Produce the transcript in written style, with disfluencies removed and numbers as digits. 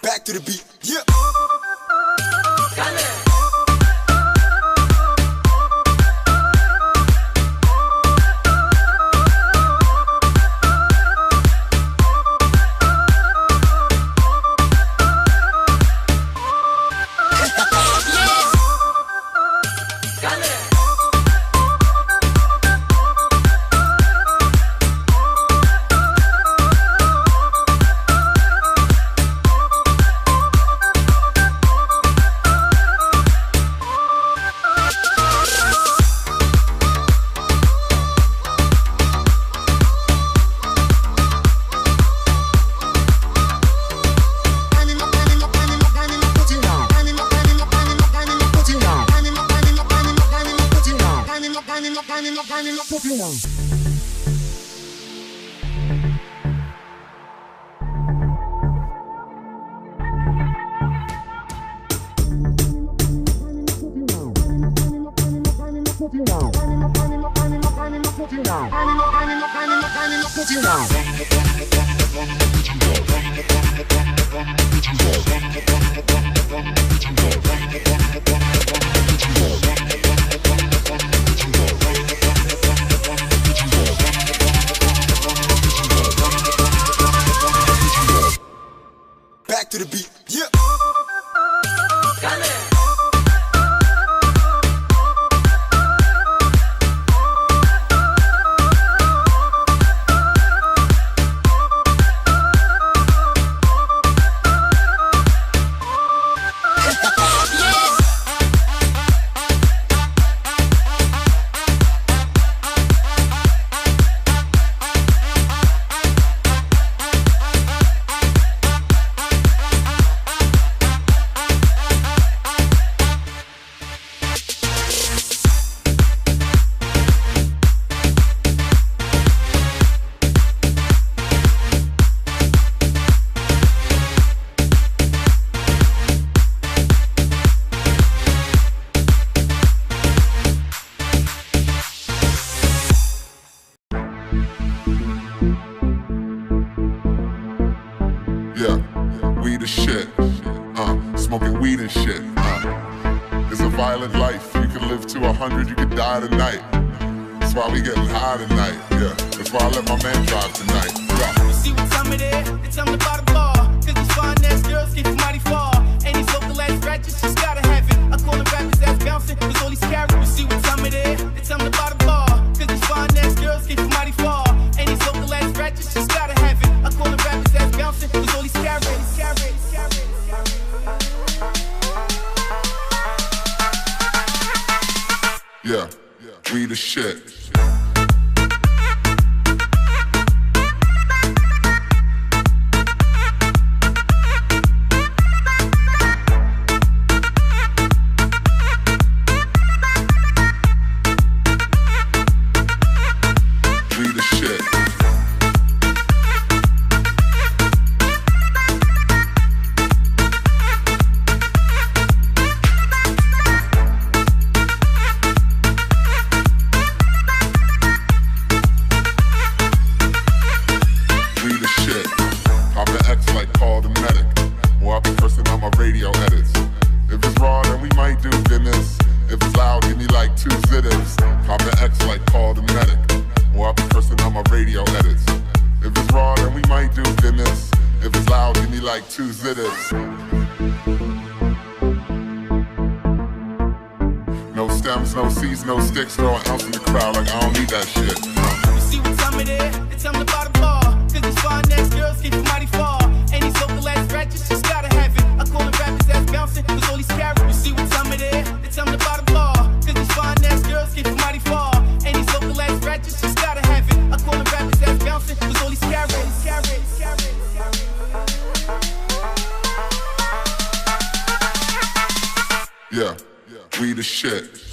Back to the beat, yeah. Back to the beat, yeah. We the shit, smoking weed and shit, It's a violent life, you can live to 100, you can die tonight. That's why we getting high tonight, yeah. That's why I let my man drive tonight, yeah. You see what time it is? It's time to buy the bar. Cause these fine ass girls get from mighty far. And these local ass ratchets just gotta have it. I call them rappers ass bouncing, cause all these carrots. You see what time it is? It's time to buy the bar. Cause these fine ass girls get from mighty far. And these local ass ratchets just gotta have it. I call them rappers ass bouncing, cause all these carrots. Yeah, we the shit. Like two zitters. No stems, no seeds, no sticks, throw an ounce in the crowd like I don't need that shit. You see what time it is? It's time to buy the bar. Cause these fine ass girls get from mighty far. And these local ass ratchets just gotta have it. I call them rappers ass bouncing, cause all these carrots. You see what time it is? It's time to buy the bar. Cause these fine ass girls get from mighty far. And these local ass ratchets just gotta have it. I call them rappers ass bouncing, cause all these carrots. Yeah, we the shit.